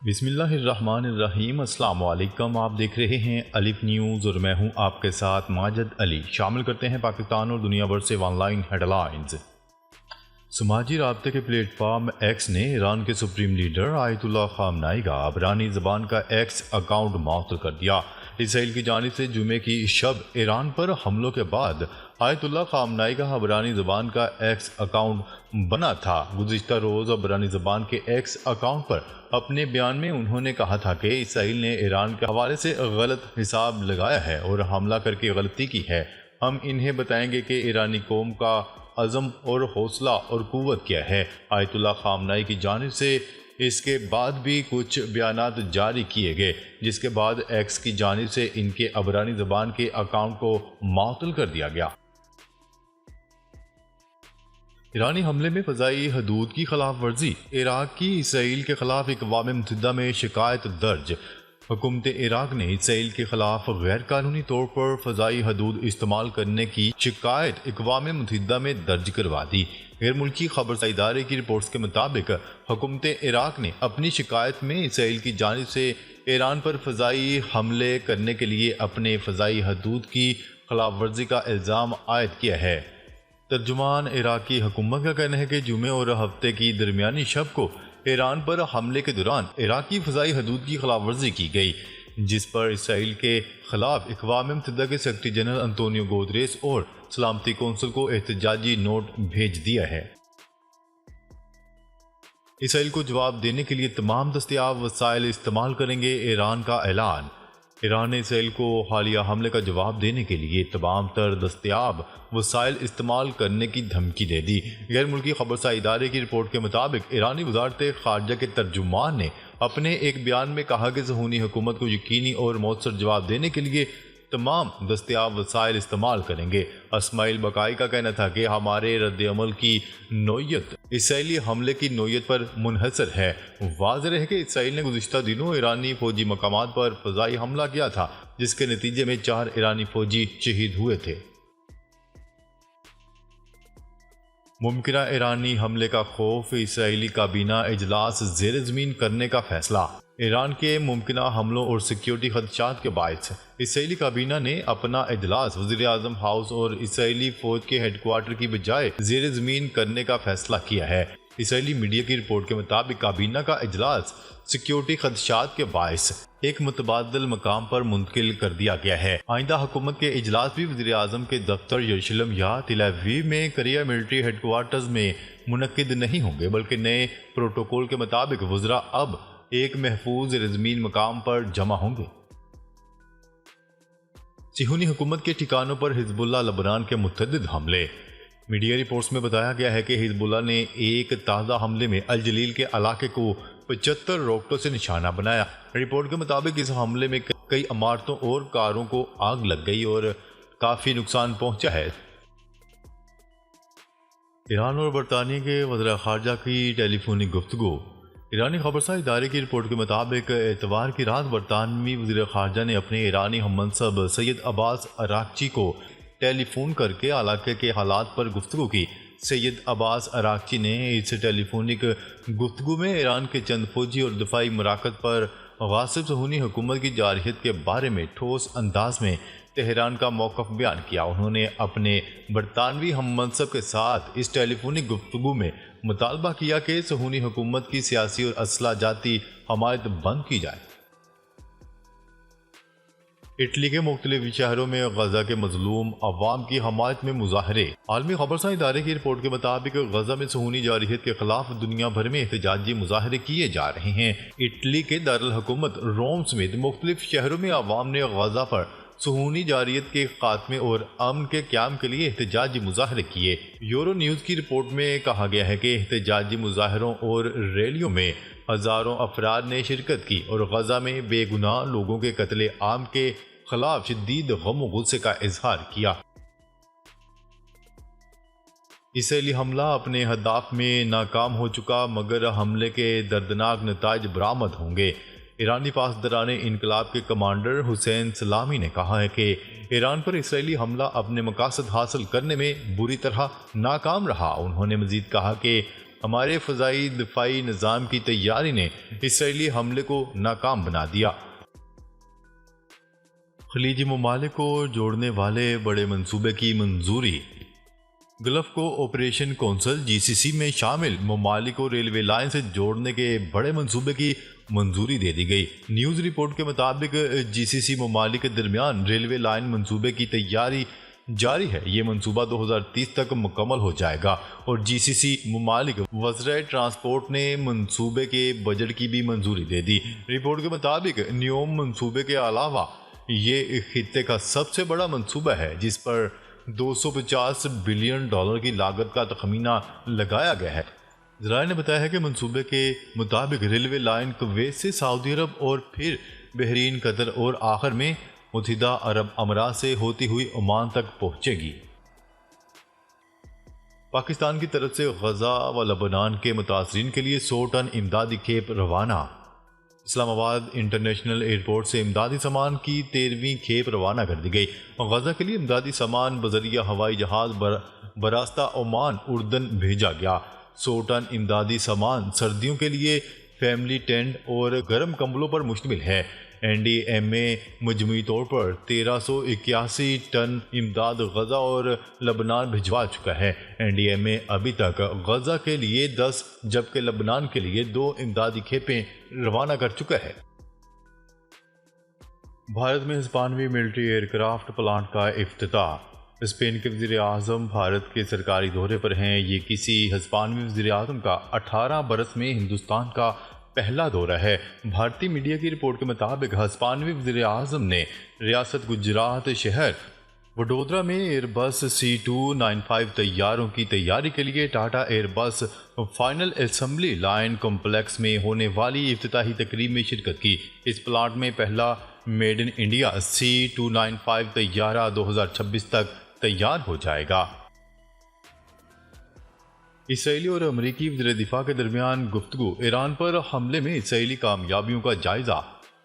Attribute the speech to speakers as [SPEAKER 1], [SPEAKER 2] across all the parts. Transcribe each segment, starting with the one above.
[SPEAKER 1] बिस्मिल्लाहिर्रहमानिर्रहीम। अस्सलाम वालेकुम। आप देख रहे हैं अलिफ न्यूज़ और मैं हूं आपके साथ माजिद अली। शामिल करते हैं पाकिस्तान और दुनिया भर से ऑनलाइन हेडलाइंस। समाजी राब्ते के प्लेटफॉर्म एक्स ने ईरान के सुप्रीम लीडर आयतुल्लाह ख़ामनेई का अबरानी ज़बान का एक्स अकाउंट मअतल कर दिया। इसराइल की जानिब से जुमे की शब ईरान पर हमलों के बाद आयतुल्लाह ख़ामनेई का अबरानी ज़बान का एक्स अकाउंट बना था। गुज़िश्ता रोज़ अबरानी ज़बान के एक्स अकाउंट पर अपने बयान में उन्होंने कहा था कि इसराइल ने ईरान के हवाले से गलत हिसाब लगाया है और हमला करके गलती की है। हम इन्हें बताएंगे कि ईरानी कौम का अज़म और हौसला और क़ुव्वत क्या है। आयतुल्लाह ख़ामनेई की जानिब से इसके बाद भी कुछ बयानात जारी किए गए, जिसके बाद एक्स की जानिब से इनके अबरानी ज़बान के अकाउंट को मअतल कर दिया गया। ईरानी हमले में फ़ज़ाई हदूद की खिलाफ वर्जी। इराक़ की इसराइल के खिलाफ अक़वाम मुत्तहिदा में शिकायत दर्ज। हुकूमत इराक़ ने इसराइल के खिलाफ गैर कानूनी तौर पर फ़ज़ाई हदूद इस्तेमाल करने की शिकायत अक़वाम मुत्तहिदा में दर्ज करवा दी। गैर मुल्की खबर इदारे की रिपोर्ट्स के मुताबिक हुकूमत इराक़ ने अपनी शिकायत में इसराइल की जानिब से ईरान पर फ़ज़ाई हमले करने के लिए अपने फ़ज़ाई हदूद की खिलाफ वर्जी का इल्ज़ाम आयद किया है। तर्जुमान इराक़ी हुकूमत का कहना है कि जुमे और हफ्ते की दरमियानी शब को ईरान पर हमले के दौरान इराक़ी फ़ज़ाई हदूद की खिलाफ वर्जी की गई, जिस पर इसराइल के खिलाफ अक़वाम मुत्तहिदा के सेक्रेटरी जनरल अंतोनियो गुतेरेस और सलामती कौंसिल को एहतजाजी नोट भेज दिया है। इसराइल को जवाब देने के लिए तमाम दस्तयाब वसाइल इस्तेमाल करेंगे, ईरान का ऐलान। ईरान ने इसराइल को हालिया हमले का जवाब देने के लिए तमाम तर दस्तयाब वसाइल इस्तेमाल करने की धमकी दे दी। गैर मुल्की खबर इदारे की रिपोर्ट के मुताबिक ईरानी वज़ारत ख़ारजा के तर्जुमान ने अपने एक बयान में कहा कि सहूनी हुकूमत को यकीनी और मौसर जवाब देने के लिए तमाम दस्तयाब वसाइल इस्तेमाल करेंगे। इस्माइल बकाई का कहना था कि हमारे रद्द-ए-अमल की नौयत इसराइली हमले की नौयत पर मुनहसर है। वाज़ेह है कि इसराइल ने गुज़िश्ता दिनों ईरानी फ़ौजी मकामात पर फ़ज़ाई हमला किया था, जिसके नतीजे में 4 ईरानी फ़ौजी शहीद हुए थे। मुमकिना ईरानी हमले का खौफ, इसराइली काबीना इजलास ज़ेर ज़मीन करने का फैसला। ईरान के मुमकिना हमलों और सिक्योरिटी खदशात के बायस इसराइली काबीना ने अपना इजलास वज़ीर-ए-आज़म हाउस और इसराइली फ़ौज के हेडक्वार्टर की बजाय ज़ेर ज़मीन करने का फैसला किया है। इसराइली मीडिया की रिपोर्ट के मुताबिक काबीना का इजलास सिक्योरिटी खदशात के बायस एक मुतबादिल मकाम पर मुंतकिल कर दिया गया है। आइंदा हुकूमत के इजलास भी वज़ीर-ए-आज़म के दफ्तर यरूशलेम या तेल अवीव में करिया मिलिट्री हेडक्वार्टर्स में मुनक्किद नहीं होंगे, बल्कि नए प्रोटोकॉल के मुताबिक वज़रा अब एक महफूज ज़मीन मकाम पर जमा होंगे। सिहूनी हुकूमत के ठिकानों पर हिज़्बुल्लाह लबनान के मुतअद्दिद हमले। मीडिया रिपोर्ट्स में बताया गया है कि हिज़्बुल्लाह ने एक ताज़ा हमले में अल जलील के इलाके को 75 रॉकेटों से निशाना बनाया। रिपोर्ट के मुताबिक इस हमले में कई इमारतों और कारों को आग लग गई और काफ़ी नुकसान पहुंचा है। ईरान और बरतानिया के वज़ीर ख़ारजा की टेलीफोनिक गुफ्तगू। ईरानी खबरसार इदारे की रिपोर्ट के मुताबिक एतवार की रात बरतानवी वज़ीर ख़ारजा ने अपने ईरानी हममनसब सैयद अब्बास अराक़ची को टेलीफोन करके इलाके के हालात पर गुफ्तगू की। सैयद अब्बास अराक़ची ने इस टेलीफोनिक गुफ्तगू में ईरान के चंद फौजी और दफाई मराकज़ पर गासिब सहूनी हुकूमत की जारहियत के बारे में ठोस अंदाज में तेहरान का मौक़िफ़ बयान किया। उन्होंने अपने बरतानवी हममनसब के साथ इस टेलीफोनिक गुफ्तगू में मुतालबा किया कि सहूनी हुकूमत की सियासी और असला जाती हमायत बंद की जाए। इटली के मुख्तलिफ शहरों में गजा के मजलूम अवाम की हमायत में मुजाहरे। आलमी खबरसार इदारे की रिपोर्ट के मुताबिक गजा में सहूनी जारहियत के खिलाफ दुनिया भर में एहतजाजी मुजाहरे किए जा रहे हैं। इटली के दारुल हुकूमत रोम समेत मुख्तलिफ शहरों में अवाम ने गजा पर सहूनी जारियत के खात्मे और अमन के क़याम के लिए एहतजाजी मुजाहरे किए। यूरो न्यूज़ की रिपोर्ट में कहा गया है कि एहतजाजी मुजाहरों और रैलियों में हज़ारों अफराद ने शिरकत की और गजा में बेगुनाह लोगों के कत्ले आम के खिलाफ शदीद गम और गुस्से का इजहार किया। इसराइली हमला अपने हदाफ में नाकाम हो चुका, मगर हमले के दर्दनाक नताइज बरामद होंगे। ईरानी पासदारान इनकलाब के कमांडर हुसैन सलामी ने कहा है कि ईरान पर इसराइली हमला अपने मकासद हासिल करने में बुरी तरह नाकाम रहा। उन्होंने मजीद कहा कि हमारे फ़ज़ाई दिफाई निज़ाम की तैयारी ने इसराइली हमले को नाकाम बना दिया। खलीजी ममालिक को जोड़ने वाले बड़े मंसूबे की मंजूरी। गल्फ को ऑपरेशन कौंसल GCC में शामिल ममालिक को रेलवे लाइन से जोड़ने के बड़े मंसूबे की मंजूरी दे दी गई। न्यूज़ रिपोर्ट के मुताबिक GCC ममालिक के दरमियान रेलवे लाइन मंसूबे की तैयारी जारी है। ये मंसूबा 2030 तक मुकम्मल हो जाएगा और GCC ममालिक वज़राए ट्रांसपोर्ट ने मंसूबे के बजट की भी मंजूरी दे दी। रिपोर्ट के मुताबिक न्योम मंसूबे के अलावा ये खित्ते का सबसे बड़ा मंसूबा है जिस पर $250 बिलियन की लागत का तखमीना लगाया गया है। ज़राए ने बताया है कि मंसूबे के मुताबिक रेलवे लाइन कुवैत से सऊदी अरब और फिर बहरीन, कतर और आखिर में मुत्तहिदा अरब अमारात से होती हुई ओमान तक पहुंचेगी। पाकिस्तान की तरफ से गजा व लबनान के मुतासरीन के लिए 100 टन इमदादी खेप रवाना। इस्लामाबाद इंटरनेशनल एयरपोर्ट से इमदादी सामान की 13वीं खेप रवाना कर दी गई। गजा के लिए इमदादी सामान बजरिया हवाई जहाज बरास्ता ओमान उर्दन भेजा गया। 100 टन इमदादी सामान सर्दियों के लिए फैमिली टेंट और गर्म कंबलों पर मुश्तमिल है। NDMA मजमूई तौर पर 1381 टन इमदाद गजा और लबनान भिजवा चुका है। NDMA अभी तक गजा के लिए 10 जबकि लबनान के लिए 2 इमदादी खेपें रवाना कर चुका है। भारत में हिस्पानवी मिलिट्री एयरक्राफ्ट प्लांट का इफ्तिताह। स्पेन के वज़ीर आज़म भारत के सरकारी दौरे पर हैं। ये किसी हिस्पानवी वज़ीर आज़म का 18 बरस में हिंदुस्तान का पहला दौरा है। भारतीय मीडिया की रिपोर्ट के मुताबिक हिस्पानवी वज़ीर आज़म ने रियासत गुजरात शहर वडोदरा में एयरबस C295 तैयारों की तैयारी के लिए Tata Airbus final assembly line complex में होने वाली इफ्तिताही तकरीब में शिरकत की। इस प्लांट में पहला मेड इन इंडिया C295 तैयारा 2026 तक तैयार हो जाएगा। इसराइली और अमरीकी वज़ीर दिफा के दरमियान गुफ्तगू। ईरान पर हमले में इसराइली कामयाबियों का जायजा।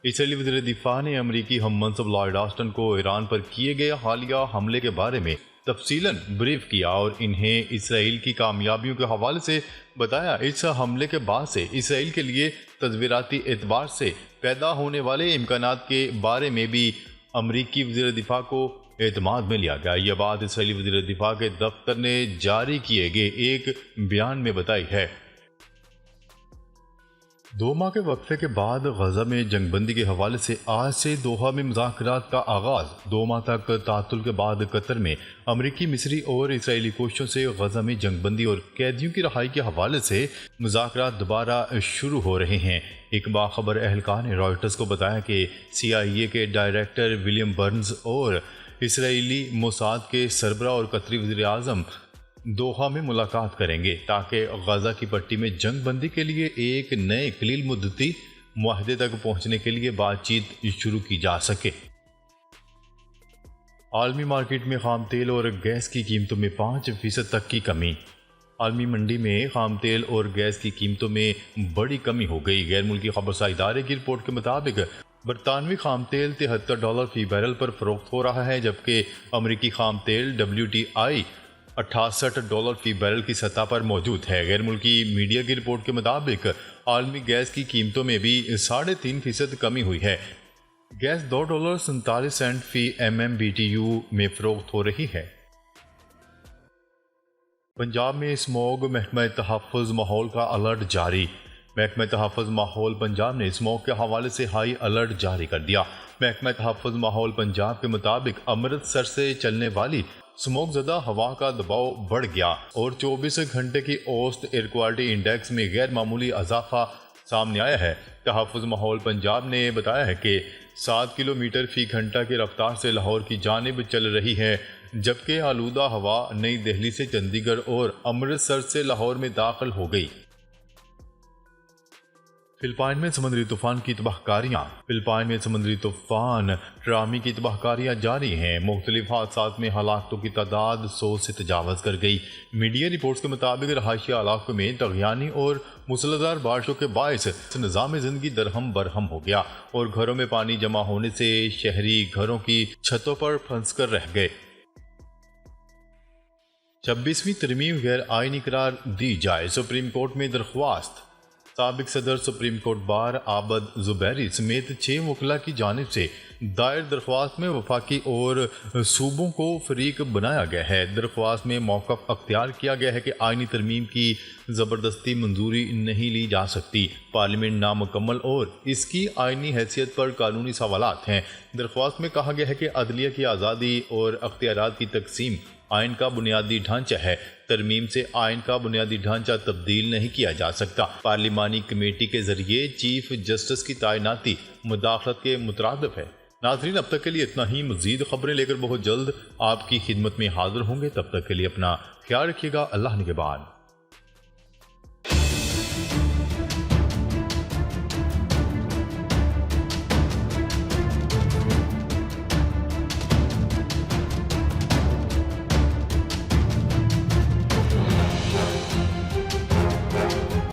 [SPEAKER 1] इसराइली वज़ीर दिफा ने अमरीकी हम मनसब लॉयड ऑस्टिन को ईरान पर किए गए हालिया हमले के बारे में तफसीलन ब्रीफ किया और इन्हें इसराइल की कामयाबियों के हवाले से बताया। इस हमले के बाद से इसराइल के लिए तज़वीराती एतबार से पैदा होने वाले इम्कानात के बारे में भी अमरीकी वज़ीर दिफा को एतमाद में लिया गया। यह बात इसराइली वज़ीर दिफा के दफ्तर ने जारी किए गए एक बयान में बताई है। 2 माह के वक्फे के बाद गजा में जंगबंदी के हवाले से आज से दोहा में मुज़ाकरात का आगाज़। 2 माह तक तातुल के बाद कतर में अमरीकी, मिस्री और इसराइली कोशिशों से गजा में जंगबंदी और कैदियों की रहाई के हवाले से मुज़ाकरात दोबारा शुरू हो रहे हैं। एक बाखबर एहलकार ने रॉयटर्स को बताया कि CIA के डायरेक्टर विलियम बर्न्स और इसराइली मोसाद के सरबरा और कतरी वज़ीर आज़म दोहा में मुलाकात करेंगे ताकि गजा की पट्टी में जंग बंदी के लिए एक नए कलील मुद्दती मुआहदे तक पहुंचने के लिए बातचीत शुरू की जा सके। आलमी मार्केट में खाम तेल और गैस की कीमतों में 5% तक की कमी। आलमी मंडी में खाम तेल और गैस की कीमतों में बड़ी कमी हो गई। गैर मुल्की खबरसा इदारे की रिपोर्ट के मुताबिक बरतानवी खाम तेल $73 फी बैरल पर फरोख्त हो रहा है, जबकि अमरीकी खाम तेल WTI $68 फी बैरल की सतह पर मौजूद है। गैर मुल्की मीडिया की रिपोर्ट के मुताबिक आलमी गैस की कीमतों में भी 3.5% कमी हुई है। गैस $2.47 फी MMBTU में फरोख्त हो रही है। पंजाब में स्मॉग, महकमा तहफ़्फ़ुज़ माहौल का अलर्ट जारी। महकमा तहफ़्फ़ुज़ माहौल पंजाब ने स्मॉग के हवाले से हाई अलर्ट जारी कर दिया। महकमा तहफ़्फ़ुज़ माहौल पंजाब के मुताबिक अमृतसर से चलने वाली स्मॉग ज़दा हवा का दबाव बढ़ गया और 24 घंटे की औसत एयर क्वालिटी इंडेक्स में गैर मामूली इजाफा सामने आया है। तहफ़्फ़ुज़ माहौल पंजाब ने बताया है कि 7 किलोमीटर फ़ी घंटा की रफ्तार से लाहौर की जानिब चल रही है, जबकि आलूदा हवा नई दिल्ली से चंडीगढ़ और अमृतसर से लाहौर में दाखिल हो गई। फिलिपाइन में समुद्री तूफान की तबाहकारियाँ। फिलिपाइन में समुद्री तूफान ट्रामी की तबाहकारियाँ जारी हैं। मुख्तलिफ हादसात में हलाकतों की तादाद 100 से तजावज़ कर गई। मीडिया रिपोर्ट्स के मुताबिक रहायशी इलाकों में तगयानी और मूसलाधार बारिशों के बायस निज़ाम ज़िंदगी दरहम बरहम हो गया और घरों में पानी जमा होने से शहरी घरों की छतों पर फंस कर रह गए। 26वीं तरमीम गैर आइनी करार दी जाए, सुप्रीम कोर्ट में दरख्वास्त। साबिक सदर सुप्रीम कोर्ट बार आबद जुबैरी समेत 6 वकला की जानिब से दायर दरख्वास्त में वफाकी और सूबों को फरीक बनाया गया है। दरख्वास्त में मौक़िफ़ अख्तियार किया गया है कि आइनी तरमीम की ज़बरदस्ती मंजूरी नहीं ली जा सकती। पार्लियामेंट नामुकम्मल और इसकी आइनी हैसियत पर कानूनी सवालात हैं। दरख्वास्त में कहा गया है कि अदलिया की आज़ादी और अख्तियारात की तकसीम आइन का बुनियादी ढांचा है। तरमीम से आइन का बुनियादी ढांचा तब्दील नहीं किया जा सकता। पार्लिमानी कमेटी के जरिए चीफ जस्टिस की तैनाती मुदाखलत के मुतरादिफ है। नाज़रीन, अब तक के लिए इतना ही। मज़ीद खबरें लेकर बहुत जल्द आपकी खिदमत में हाजिर होंगे। तब तक के लिए अपना ख्याल रखिएगा। अल्लाह निगहबान।